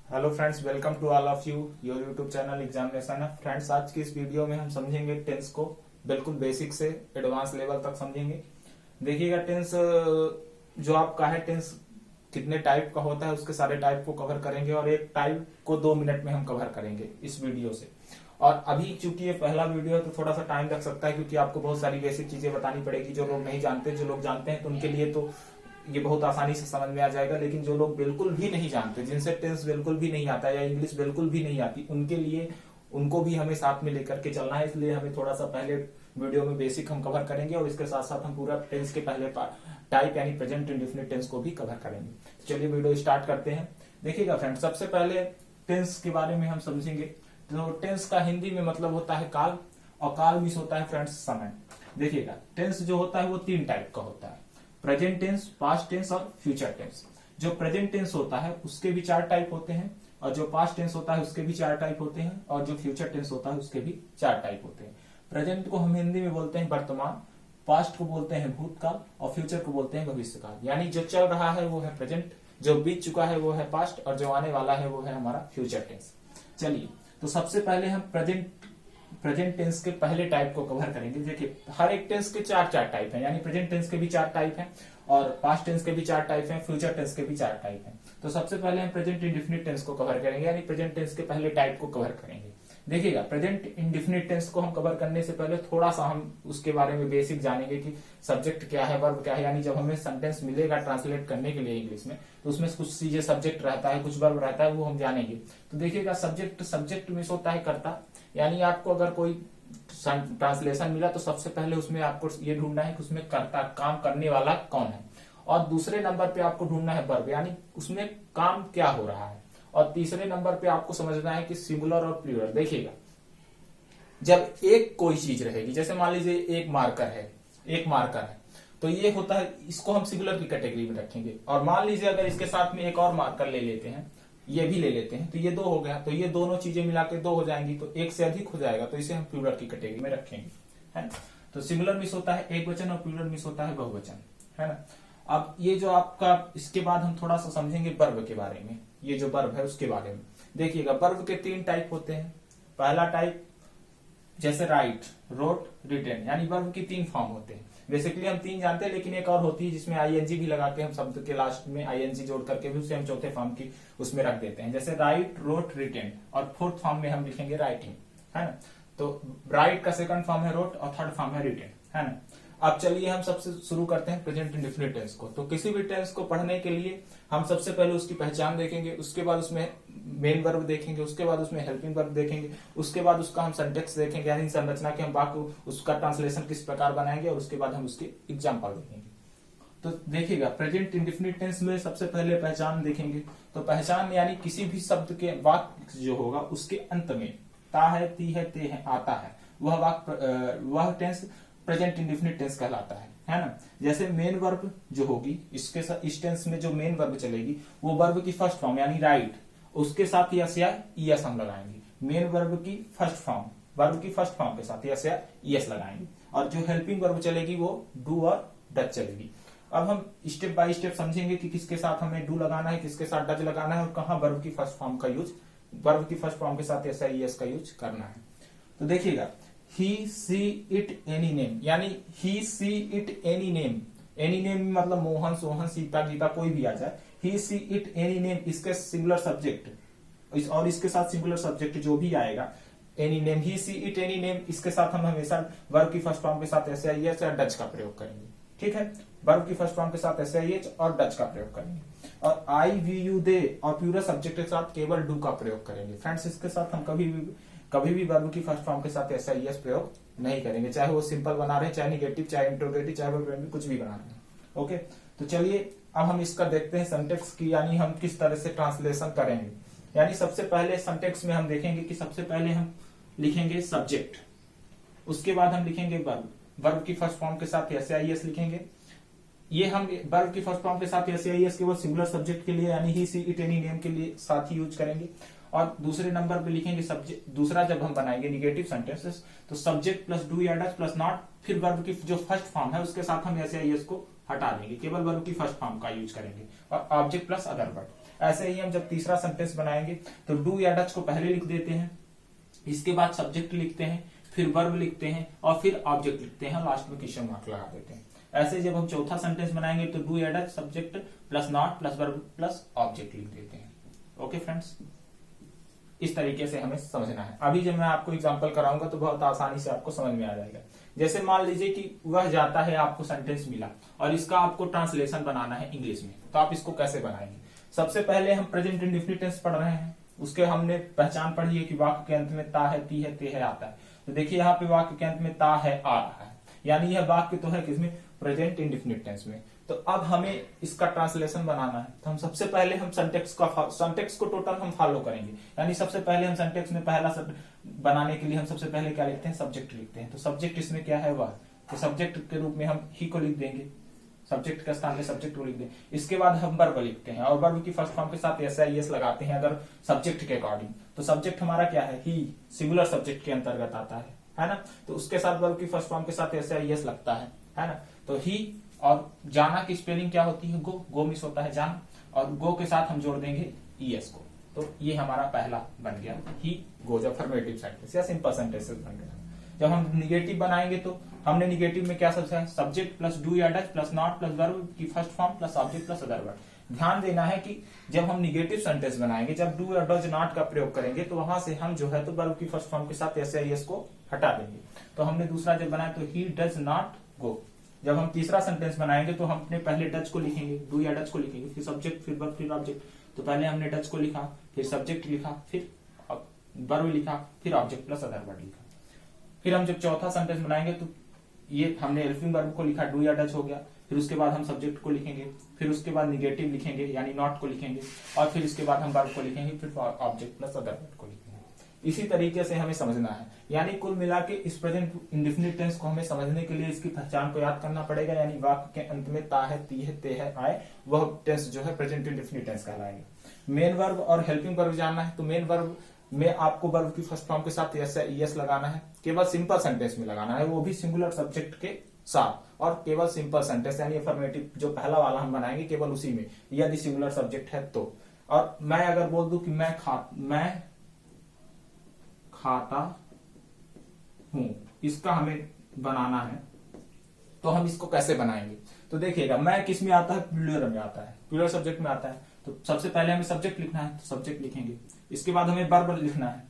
Hello friends, welcome to all of you your YouTube channel examination है। Friends, आज की इस वीडियो में हम समझेंगे टेंस को बिल्कुल बेसिक से एडवांस लेवल तक समझेंगे। देखिएगा, टेंस जो आपका है, टेंस कितने टाइप का होता है उसके सारे टाइप को कवर करेंगे और एक टाइप को 2 मिनट में हम कवर करेंगे इस वीडियो से। और अभी चूंकि ये पहला वीडियो है तो थोड़ा सा टाइम लग सकता है, क्योंकि आपको बहुत सारी बेसिक चीजें बतानी पड़ेगी जो लोग नहीं जानते। जो लोग जानते हैं तो उनके लिए तो ये बहुत आसानी से समझ में आ जाएगा, लेकिन जो लोग बिल्कुल भी नहीं जानते, जिनसे टेंस बिल्कुल भी नहीं आता या इंग्लिश बिल्कुल भी नहीं आती, उनके लिए उनको भी हमें साथ में लेकर के चलना है। इसलिए हमें थोड़ा सा पहले वीडियो में बेसिक हम कवर करेंगे और इसके साथ साथ हम पूरा टेंस के पहले टाइप यानी प्रेजेंट इंडेफिनिट टेंस को भी कवर करेंगे। तो चलिए वीडियो स्टार्ट करते हैं। देखिएगा फ्रेंड्स, सबसे पहले टेंस के बारे में हम समझेंगे। तो टेंस का हिंदी में मतलब होता है काल, और काल मीन्स होता है फ्रेंड्स समय। देखिएगा, टेंस जो होता है वो 3 टाइप का होता है: प्रेजेंट टेंस, पास्ट टेंस और फ्यूचर टेंस। जो प्रेजेंट टेंस होता है उसके भी 4 टाइप होते हैं, और जो पास्ट टेंस होता है उसके भी 4 टाइप होते हैं, और जो फ्यूचर टेंस होता है उसके भी 4 टाइप होते हैं। प्रेजेंट को हम हिंदी में बोलते हैं वर्तमान, पास्ट को बोलते हैं भूतकाल, और फ्यूचर को बोलते हैं भविष्यकाल। यानी जो चल रहा है वो है प्रेजेंट, जो बीत चुका है वो है पास्ट, और जो आने वाला है वो है हमारा फ्यूचर टेंस। चलिए, तो सबसे पहले हम प्रेजेंट टेंस के पहले टाइप को कवर करेंगे। देखिए, हर एक टेंस के 4 टाइप हैं, यानी प्रेजेंट टेंस के भी 4 टाइप हैं, और पास्ट टेंस के भी 4 टाइप हैं, फ्यूचर टेंस के भी 4 टाइप हैं। तो सबसे पहले हम प्रेजेंट इंडेफिनिट टेंस को कवर करेंगे, यानी प्रेजेंट टेंस के पहले टाइप को कवर करेंगे। देखिएगा, प्रेजेंट इंडेफिनिट टेंस को हम कवर करने से पहले थोड़ा सा हम उसके बारे में बेसिक जानेंगे कि सब्जेक्ट क्या है, वर्ब क्या है। यानी जब हमें सेंटेंस मिलेगा ट्रांसलेट करने के लिए इंग्लिश में, तो उसमें कुछ चीजें सब्जेक्ट रहता है, कुछ वर्ब रहता है, वो हम जानेंगे। तो देखिएगा, सब्जेक्ट मीन्स होता है कर्ता। यानी आपको अगर कोई ट्रांसलेशन मिला तो सबसे पहले उसमें आपको ये ढूंढना है कि उसमें कर्ता, काम करने वाला कौन है, और दूसरे नंबर पे आपको ढूंढना है वर्ब, यानी उसमें काम क्या हो रहा है, और तीसरे नंबर पे आपको समझना है कि सिंगुलर और प्लूरल। देखिएगा, जब एक कोई चीज रहेगी, जैसे मान लीजिए एक मार्कर है, तो ये होता है, इसको हम सिंगुलर की कैटेगरी में रखेंगे। और मान लीजिए अगर इसके साथ में एक और मार्कर ले लेते हैं, ये भी ले लेते हैं, तो ये 2 हो गया। तो ये दोनों चीजें मिला के 2 हो जाएंगी, तो एक से अधिक हो जाएगा, तो इसे हम प्लूरल की कैटेगरी में रखेंगे, है ना। तो सिंगुलर मिस होता है एक वचन और प्लूरल मिस होता है बहुवचन, है ना। अब ये जो आपका, इसके बाद हम थोड़ा सा समझेंगे वर्ब के बारे में। ये जो वर्ब है उसके बारे में देखिएगा, वर्ब के 3 टाइप होते हैं। पहला टाइप जैसे राइट, रोट, रिटेन, यानी वर्ब की 3 फॉर्म होते हैं। बेसिकली हम 3 जानते हैं, लेकिन एक और होती है जिसमें आईएनजी भी लगा के हम शब्द के लास्ट में आईएनजी जोड़ करके भी उसे हम चौथे फॉर्म की उसमें रख देते हैं, जैसे राइट, रोट, रिटेन। और 4th फॉर्म में हम लिखेंगे राइटिंग, है ना। तो राइट का 2nd फॉर्म है रोट, और 3rd फॉर्म है रिटेन, है ना। अब चलिए हम सबसे शुरू करते हैं प्रेजेंट इंडेफिनिट टेंस को। तो किसी भी टेंस को पढ़ने के लिए हम सबसे पहले उसकी पहचान देखेंगे, उसके बाद उसमें मेन वर्ब देखेंगे, उसके बाद उसमें हेल्पिंग वर्ब देखेंगे, उसके बाद उसका हम सिंटेक्स देखेंगे, यानी संरचना के हम वाक्य, उसका ट्रांसलेशन किस प्रकार बनाएंगे, और उसके बाद हम उसके एग्जाम्पल देखेंगे। तो देखिएगा, प्रेजेंट इंडेफिनिट टेंस में सबसे पहले पहचान देखेंगे। तो पहचान यानी किसी भी शब्द के वाक्य जो होगा उसके अंत में ता है, ती है, ते है आता है, वह वाक्य, वह टेंस प्रेजेंट इंडेफिनिट टेंस कहलाता है ना। जैसे मेन वर्ब जो होगी, इसके साथ इस टेंस में जो मेन वर्ब चलेगी वो वर्ब की फर्स्ट फॉर्म यानी राइट, उसके साथ यस या ईएस हम लगाएंगे। मेन वर्ब की फर्स्ट फॉर्म, वर्ब की फर्स्ट फॉर्म के साथ यस या ईएस लगाएंगे। और जो हेल्पिंग वर्ब चलेगी वो डू और डच चलेगी। अब हम स्टेप बाय स्टेप समझेंगे कि किसके साथ हमें डू लगाना है, किसके साथ डच लगाना है, और कहाँ वर्ब की फर्स्ट फॉर्म का यूज, वर्ब की फर्स्ट फॉर्म के साथ यस या ईएस का यूज करना है। तो देखिएगा, he see it any name, यानी he see it any name, any name मतलब मोहन, सोहन, सीता, गीता, कोई भी आ जाए। he see it any name, इसके सिंगुलर सब्जेक्ट और इसके साथ सिंगुलर सब्जेक्ट जो भी आएगा, any name, he see it any name, इसके साथ हम हमेशा वर्ब की फर्स्ट फॉर्म के साथ एस आई एच और डच का प्रयोग करेंगे। ठीक है, वर्ब की फर्स्ट फॉर्म के साथ एस आई एच और डच का प्रयोग करेंगे। और आई, वी, यू, दे और प्लूरल सब्जेक्ट के साथ केवल डू का प्रयोग करेंगे। फ्रेंड्स, इसके साथ हम कभी भी वर्ब की फर्स्ट फॉर्म के साथ ऐसा यस प्रयोग नहीं करेंगे, चाहे वो सिंपल बना रहे हैं, चाहे निगेटिव, चाहे इंट्रोगेटिव, चाहे वो कुछ भी बना रहे हैं। ओके, तो चलिए अब हम इसका देखते हैं सिंटेक्स की, यानी हम किस तरह से ट्रांसलेशन करेंगे। यानी सबसे पहले सिंटेक्स में हम देखेंगे कि सबसे पहले हम लिखेंगे सब्जेक्ट, उसके बाद हम लिखेंगे वर्ब, वर्ब की फर्स्ट फॉर्म के साथ एस आई एस लिखेंगे। ये हम वर्ब की फर्स्ट फॉर्म के साथ एस आई एस केवल सिंगुलर सब्जेक्ट के लिए, यानी ही, सी, इट, एनी नेम के लिए साथ ही यूज करेंगे। और दूसरे नंबर पे लिखेंगे सब्जेक्ट, दूसरा जब हम बनाएंगे निगेटिव सेंटेंसेस, तो सब्जेक्ट प्लस डू या डच प्लस नॉट, फिर वर्ब की जो फर्स्ट फॉर्म है उसके साथ हम एस आई एस को हटा देंगे, केवल वर्ब की फर्स्ट फॉर्म का यूज करेंगे, और ऑब्जेक्ट प्लस अदर वर्ब। ऐसे ही हम जब तीसरा सेंटेंस बनाएंगे तो डू या डज को पहले लिख देते हैं, इसके बाद सब्जेक्ट लिखते हैं, फिर वर्ब लिखते हैं और फिर ऑब्जेक्ट लिखते हैं, लास्ट में क्वेश्चन मार्क लगा देते हैं। ऐसे जब हम चौथा सेंटेंस बनाएंगे तो डू या does subject plus not plus verb plus object लिख देते हैं। ओके फ्रेंड्स, इस तरीके से हमें समझना है। अभी जब मैं आपको एग्जांपल कराऊंगा तो बहुत आसानी से आपको समझ में आ जाएगा। जैसे मान लीजिए कि वह जाता है, आपको सेंटेंस मिला और इसका आपको ट्रांसलेशन बनाना है इंग्लिश में, तो आप इसको कैसे बनाएंगे? सबसे पहले हम प्रेजेंट इंडेफिनिट टेंस पढ़ रहे हैं, उसके हमने पहचान पढ़ी है कि वाक्य के अंत में ता है, ती है, ते है आता है। तो देखिए यहाँ पे वाक्य के अंत में ता है, आ रहा है, यानी यह वाक्य तो है किसमें? प्रेजेंट इंडेफिनिट टेंस में। तो अब हमें इसका ट्रांसलेशन बनाना है, तो हम सबसे पहले हम सेंटेक्स को टोटल हम फॉलो करेंगे। यानी सबसे पहले हम सेंटेक्स में पहला शब्द बनाने के लिए हम सबसे पहले क्या लिखते हैं? सब्जेक्ट लिखते हैं। तो सब्जेक्ट इसमें क्या है? वह। तो सब्जेक्ट के रूप में हम ही को लिख देंगे, सब्जेक्ट के स्थान में सब्जेक्ट को लिख दें। इसके बाद हम वर्ब लिखते हैं और वर्ब की फर्स्ट फॉर्म के साथ एस लगाते हैं अगर सब्जेक्ट के अकॉर्डिंग। तो सब्जेक्ट हमारा क्या है? ही, सिंगुलर सब्जेक्ट के अंतर्गत आता है ना। तो उसके साथ वर्ब की फर्स्ट फॉर्म के साथ एस लगता है ना। तो ही और जाना की स्पेलिंग क्या होती है? गो मिस होता है जान, और गो के साथ हम जोड़ देंगे ईएस को। तो ये हमारा पहला बन गया ही गोज, अफर्मेटिव सेंटेंस या सिंपल सेंटेंसेस बन गया। जब हम निगेटिव बनाएंगे तो हमने निगेटिव में क्या सोचा है? सब्जेक्ट प्लस डू या does plus not plus verb की first form plus object plus other verb. ध्यान देना है कि जब हम निगेटिव सेंटेंस बनाएंगे, जब डू या डज नॉट का प्रयोग करेंगे तो वहां से हम जो है तो वर्ब की फर्स्ट फॉर्म के साथ एस को हटा देंगे। तो हमने दूसरा जब बनाया तो ही डज नॉट गो। जब हम तीसरा सेंटेंस बनाएंगे तो हम अपने पहले डज को लिखेंगे, डू या डज को लिखेंगे, फिर सब्जेक्ट, फिर वर्ब, फिर ऑब्जेक्ट। तो पहले हमने डज को लिखा, फिर सब्जेक्ट लिखा, फिर वर्ब लिखा, फिर ऑब्जेक्ट प्लस अदर वर्ड लिखा। फिर हम जब चौथा सेंटेंस बनाएंगे तो ये हमने हेल्पिंग वर्ब को लिखा, डू या डज हो गया, फिर उसके बाद हम सब्जेक्ट को लिखेंगे, फिर उसके बाद निगेटिव लिखेंगे यानी नॉट को लिखेंगे, और फिर इसके बाद हम वर्ब को लिखेंगे, फिर ऑब्जेक्ट प्लस अदर वर्ड को लिखेंगे। इसी तरीके से हमें समझना है। यानी कुल मिला के इस प्रेजेंट इंडेफिनिट टेंस को हमें समझने के लिए इसकी पहचान को याद करना पड़ेगा। यानी वाक्य के अंत में ता है, ती है, ते है, आए, वह टेंस जो है प्रेजेंट इंडेफिनिट टेंस कहलाएगा। मेन वर्ब और हेल्पिंग वर्ब जानना है तो मेन वर्ब में आपको वर्ब की फर्स्ट फॉर्म के साथ एस लगाना है, केवल सिंपल सेंटेंस में लगाना है, वो भी सिंगुलर सब्जेक्ट के साथ, और केवल सिंपल सेंटेंस यानी अफर्मेटिव जो पहला वाला हम बनाएंगे केवल उसी में, यदि सिंगुलर सब्जेक्ट है तो। और मैं अगर बोल दूं कि मैं खाता हूं, इसका हमें बनाना है, तो हम इसको कैसे बनाएंगे? तो देखिएगा, मैं किस में आता है? प्लूरल में आता है, प्लूरल सब्जेक्ट में आता है। तो सबसे पहले हमें सब्जेक्ट लिखना है, तो सब्जेक्ट लिखेंगे। इसके बाद हमें वर्ब लिखना है,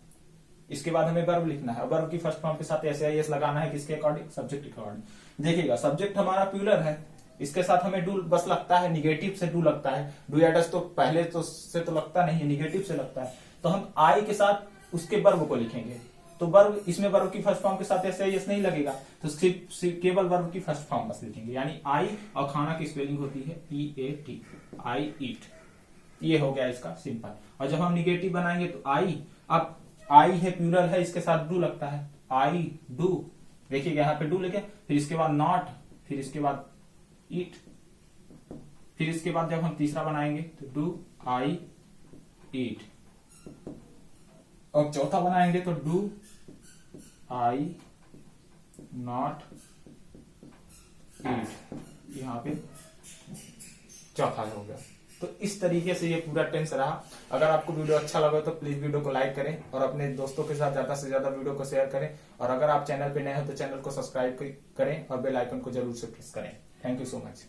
इसके बाद हमें वर्ब लिखना है, और वर्ब की फर्स्ट फॉर्म के साथ एस लगाना है, किसके अकॉर्डिंग? सब्जेक्ट के अकॉर्डिंग। देखिएगा, सब्जेक्ट हमारा प्लूरल है, इसके साथ हमें डू बस लगता है, निगेटिव से डू लगता है। डू या डज तो पहले तो से तो लगता नहीं है, निगेटिव से लगता है। तो हम आई के साथ उसके वर्ब को लिखेंगे, तो वर्ब, इसमें वर्ब की फर्स्ट फॉर्म के साथ एस नहीं लगेगा, तो सिर्फ केवल वर्ब की फर्स्ट फॉर्म बस लिखेंगे। यानी आई, और खाना की स्पेलिंग होती है EAT, आई ईट। ये हो गया इसका सिंपल। और जब हम निगेटिव बनाएंगे तो आई, अब आई है, प्लूरल है, इसके साथ डू लगता है, आई डू। देखिएगा यहाँ पे डू लिखे, फिर इसके बाद नॉट, फिर इसके बाद ईट, फिर इसके बाद जब हम तीसरा बनाएंगे तो डू आई ईट, और चौथा बनाएंगे तो डू आई नॉट ईट। यहाँ पे चौथा हो गया। तो इस तरीके से ये पूरा टेंस रहा। अगर आपको वीडियो अच्छा लगा तो प्लीज वीडियो को लाइक करें और अपने दोस्तों के साथ ज्यादा से ज्यादा वीडियो को शेयर करें, और अगर आप चैनल पे नए हो तो चैनल को सब्सक्राइब करें और बेल आइकन को जरूर से प्रेस करें। Thank you so much.